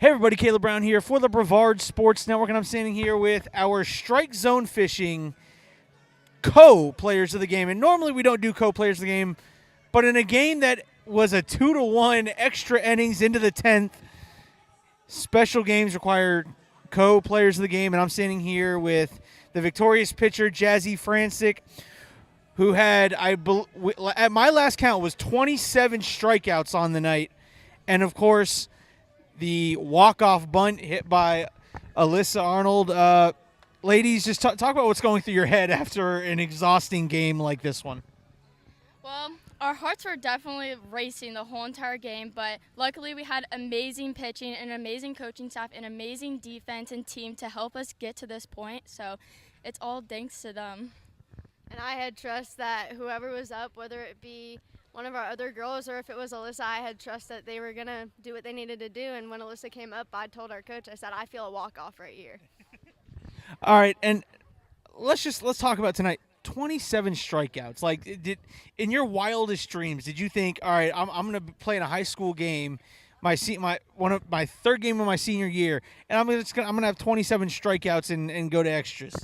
Hey everybody, Caleb Brown here for the Brevard Sports Network, and I'm standing here with our Strike Zone Fishing co-players of the game. And normally we don't do co-players of the game, but in a game that was a 2-1 extra innings into the 10th, special games require co-players of the game, and I'm standing here with the victorious pitcher, Jazzy Francik, who had, at my last count, was 27 strikeouts on the night. And, of course, the walk-off bunt hit by Alyssa Arnold. Ladies, just talk about what's going through your head after an exhausting game like this one. Well, our hearts were definitely racing the whole entire game, but luckily we had amazing pitching and amazing coaching staff and amazing defense and team to help us get to this point. So it's all thanks to them. And I had trust that whoever was up, whether it be one of our other girls or if it was Alyssa, I had trust that they were going to do what they needed to do. And when Alyssa came up, I told our coach, I said, I feel a walk-off right here. All right, and let's talk about tonight. 27 strikeouts. Like, in your wildest dreams, did you think, all right, I'm going to be playing a high school game, my third game of my senior year, and I'm going to have 27 strikeouts and go to extras?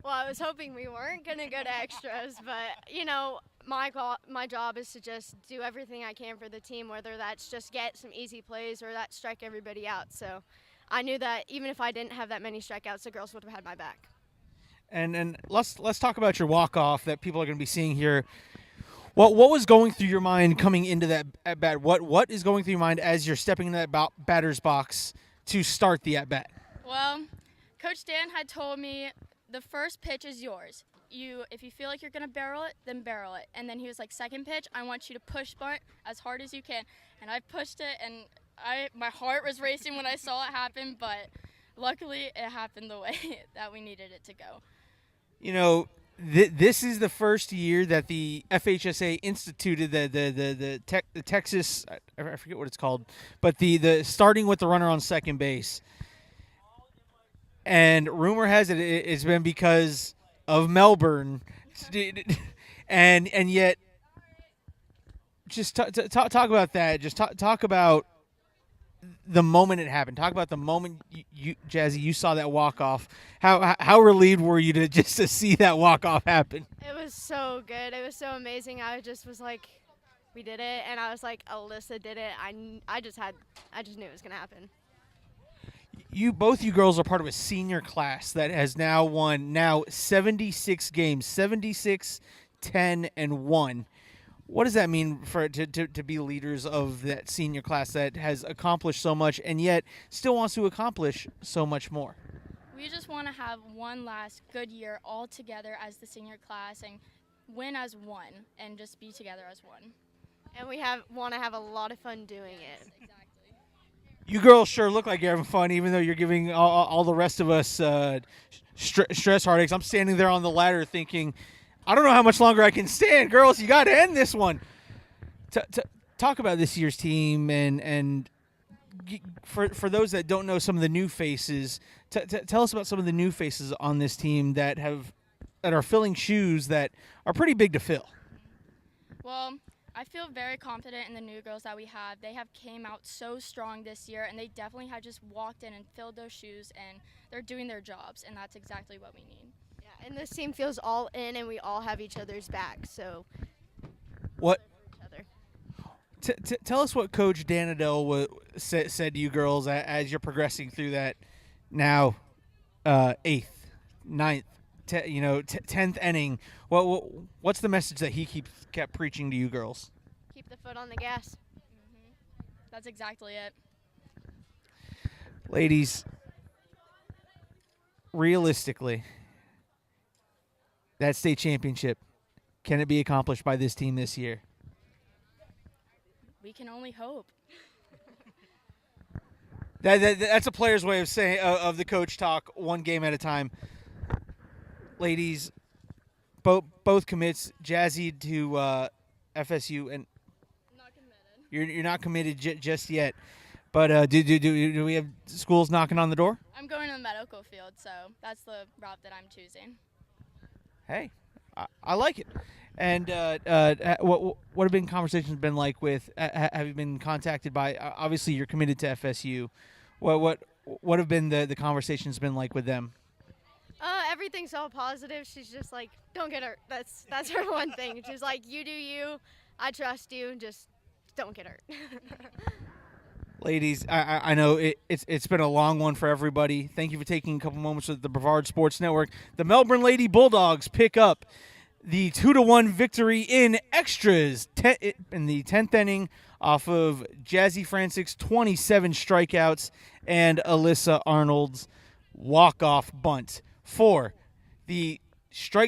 Well, I was hoping we weren't going to go to extras, but, you know, my job is to just do everything I can for the team, whether that's just get some easy plays or that strike everybody out. So I knew that even if I didn't have that many strikeouts, the girls would have had my back. And let's talk about your walk-off that people are going to be seeing here. What was going through your mind coming into that at-bat? What is going through your mind as you're stepping into that batter's box to start the at-bat? Well, Coach Dan had told me the first pitch is yours. If you feel like you're going to barrel it, then barrel it. And then he was like, second pitch, I want you to push bunt as hard as you can. And I pushed it, and my heart was racing when I saw it happen, but luckily it happened the way that we needed it to go. You know, this is the first year that the FHSA instituted the Texas, I forget what it's called, but the starting with the runner on second base. And rumor has it it's been because of Melbourne, and yet, just talk about that. Just talk about the moment it happened. Talk about the moment you Jazzy, you saw that walk off. How relieved were you to see that walk off happen? It was so good. It was so amazing. I just was like, we did it, and I was like, Alyssa did it. I just knew it was gonna happen. Both you girls are part of a senior class that has now won 76 games, 76, 10, and 1. What does that mean to be leaders of that senior class that has accomplished so much and yet still wants to accomplish so much more? We just want to have one last good year all together as the senior class and win as one and just be together as one. And we want to have a lot of fun doing it. Exactly. You girls sure look like you're having fun, even though you're giving all the rest of us stress heartaches. I'm standing there on the ladder thinking, I don't know how much longer I can stand. Girls, you got to end this one. Talk about this year's team, and for those that don't know some of the new faces, tell us about some of the new faces on this team that are filling shoes that are pretty big to fill. Well, I feel very confident in the new girls that we have. They have came out so strong this year, and they definitely have just walked in and filled those shoes, and they're doing their jobs, and that's exactly what we need. Yeah, and this team feels all in, and we all have each other's back. So, what? Each other. Tell us what Coach Dan Edel said to you girls as you're progressing through that now 8th, 9th, 10th inning. What's the message that he kept preaching to you girls? Keep the foot on the gas. Mm-hmm. That's exactly it. Ladies, realistically, that state championship, can it be accomplished by this team this year? We can only hope. That's a player's way of saying of the coach talk, one game at a time. Ladies, both commits, Jazzy to FSU, and Not committed. you're not committed just yet. But do we have schools knocking on the door? I'm going to the medical field, so that's the route that I'm choosing. Hey, I like it. And what have conversations been like with? Have you been contacted by? Obviously, you're committed to FSU. What have been the conversations been like with them? Everything's all positive. She's just like, don't get hurt. That's her one thing. She's like, you do you. I trust you. Just don't get hurt. Ladies, I know it's been a long one for everybody. Thank you for taking a couple moments with the Brevard Sports Network. The Melbourne Lady Bulldogs pick up the 2-1 victory in extras in the 10th inning off of Jazzy Francik's 27 strikeouts and Alyssa Arnold's walk-off bunt for the strike